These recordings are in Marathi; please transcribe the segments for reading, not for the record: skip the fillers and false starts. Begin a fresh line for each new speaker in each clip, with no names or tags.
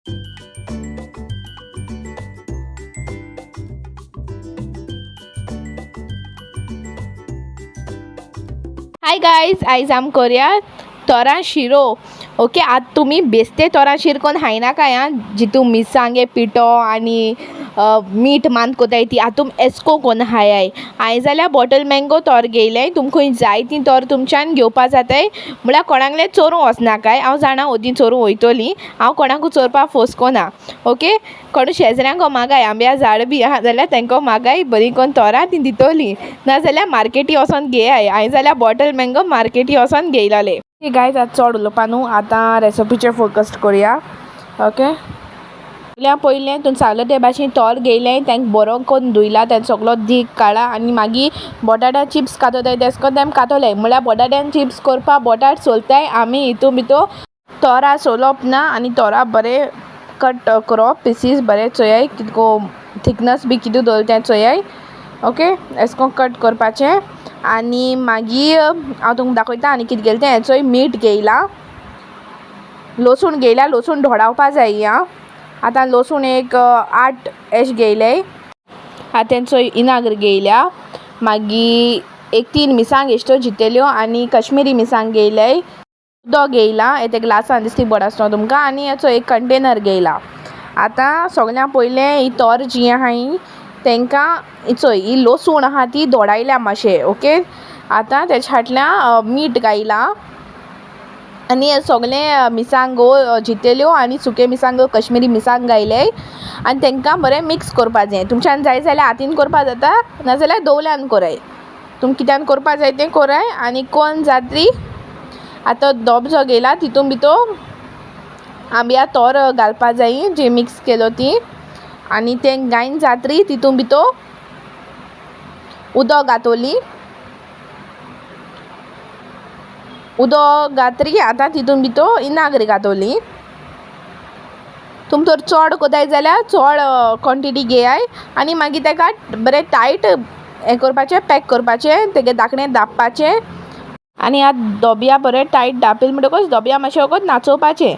हाय गायज, आयज आम करूया तोरां शिरो. ओके, आतां तुमी बेस्ते तोरां शीर कोन्न खायना काय आं, जितू मिरसांगे पिठो आनी मीठ मान कोताय ती आतां तुम एसको कोन्न खायाय. हांवें जाल्यार बॉटल मँगो तोर घेयलें. तुमकां जाय ती तोर तुमच्यान घेवपा जाताय. म्हळ्यार कोणाकलें चोरूं वचनाकाय. हांव जाणा ओदीं चोरूं वयतलीं. हांव कोणाकूय चोरपा फोर्स ओके. कोण शेजऱ्यांक मागाय, आंब्या झाड बी आहा जाल्यार तांकां मागाय, बरीं कोन्न तोरां ती दितोलीं. नाजाल्यार मार्केटी वचोन घेयाय. हांवें जाल्यार बॉटल मँगो मार्केटी वचोन घेयलोलें. गायज आतां चड उलोवपा न्हू, आतां रेसिपीचेर फोकस करुया. ओके, पयलें तुमी सांगलें ते भाशेन तोर घेयलें, तांकां बरो करून धुयला, तांचो सगलो दीक काडला आनी मागीर बटाटा चिप्स कातोताय तेश कोन्न तेम कातोलें. म्हळ्यार बटाट्यान चिप्स करपा बटाट सोलताय आमी, हितून भितर तोरां सोलप ना आनी तोरां बरें कट करप, पिसीस बरें चोयाय, कितको थिकनस बी कितू दवरताय चोयाय. ओके, एश कोन्न कट करपाचें आनी मागीर हांव तुमकां दाखयता आनी कितें केलें तें. हेचोय मीठ घेयला, लसूण घेयला, लसूण धोडावपा जाय आं. आतां लसूण एक 8 एश घेयले. आतां तेंचो इनाग्र घेयल्या. मागीर एक 3 मिरसांग एश्ट्यो जितेल्यो आनी कश्मिरी मिरसांग घेयले. उदक घेयला, यें तें ग्लासान दिसती बरो आसता तुमकां, आनी हेचो एक कंटेनर घेयला. आतां सगळ्यां पयलें ही तोर जी आहा ही तांकां चोय ही लसूण आहा ती धोडायल्या मातशें. ओके, आतां तेच्या फाटल्यान मीठ घायला आनी हे सगळें मिरसांगो जितेल्यो आनी सुके मिरसांगो कश्मिरी मिरसांग घायले आनी तांकां बरें मिक्स करपा जाय. तुमच्यान जाय जाल्यार हातीन करपा जाता, नाजाल्यार दवल्यान कोराय. तुमकां कित्यान करपा जाय तें कोराय. आनी कोन्न जातरी आतां धोप जो घेयला तितून भितर आंब्या तोर घालपा जायी जी मिक्स केलो ती, आनी तें घायन जातरी तितून भितर उदक घातोली. उदक घातरी आतां तितून भितर इनाग्री घातोली. तुम तर चड कोताय जाल्यार चड क्वॉन्टिटी घेयाय आनी मागीर ताका बरें टायट हें करपाचें, पॅक करपाचें, तेगे धाकणें धापपाचें. आनी आतां धोबया बरें टायट धांपले म्हणटकच धोबया मातशें वगत नाचोवपाचें,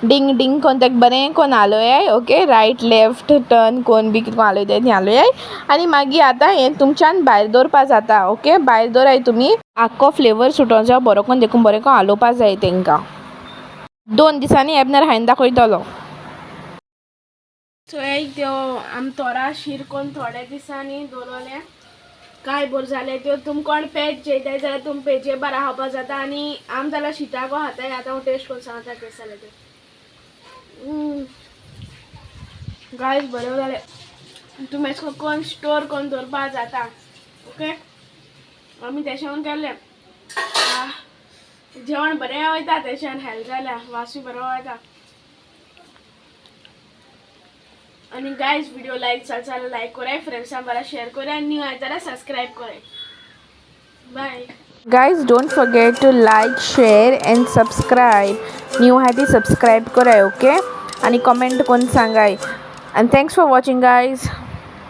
डिंग डिंग कोन्न तेका बरें कोन्न हालोयाय. ओके, रायट लेफ्ट टर्न कोन्न बी कितें हालोयताय तीं हालोयाय. आनी मागीर आतां हें तुमच्यान भायर दवरपा जाता. ओके, भायर दवराय तुमी. आख्खो फ्लेवर सुटो जाय बरो कोन्न देखून बरें कोन्न हालोवपा जाय तांकां. 2 दिसांनी एबनर हांवें दाखयतलो. सो त्यो आमी तोरां शीर कोन्न थोड्या दिसांनी दवरलें, काय बोर जालें. त्यो तुम कोण पेज जेयताय जाल्यार तुम पेजे बारा खावपा जाता. आनी आमी जाल्यार शितागो खाताय. आतां हांव टेस्ट कोन्न सांगता केस जालें तें. गायज बरें जालें. तुमी एश कोन्न स्टोर कोन्न दवरपा जाता. ओके, आमी तेशें केल्लें जेवण बरें वयता, तेशें हेल्थ जाल्या वासूय बरो वयता. आनी गायज व्हिडिओ लायक जाल्यार लायक कोराय, फ्रेंड्सां बारा शेअर कोराय, न्यू आय जाल्यार सब्सक्राइब कोराय. Bye guys, don't forget to like, share and subscribe. New हाती subscribe कोराय. ओके, आनी कमेंट कोन्न सांगाय. And thanks for watching guys.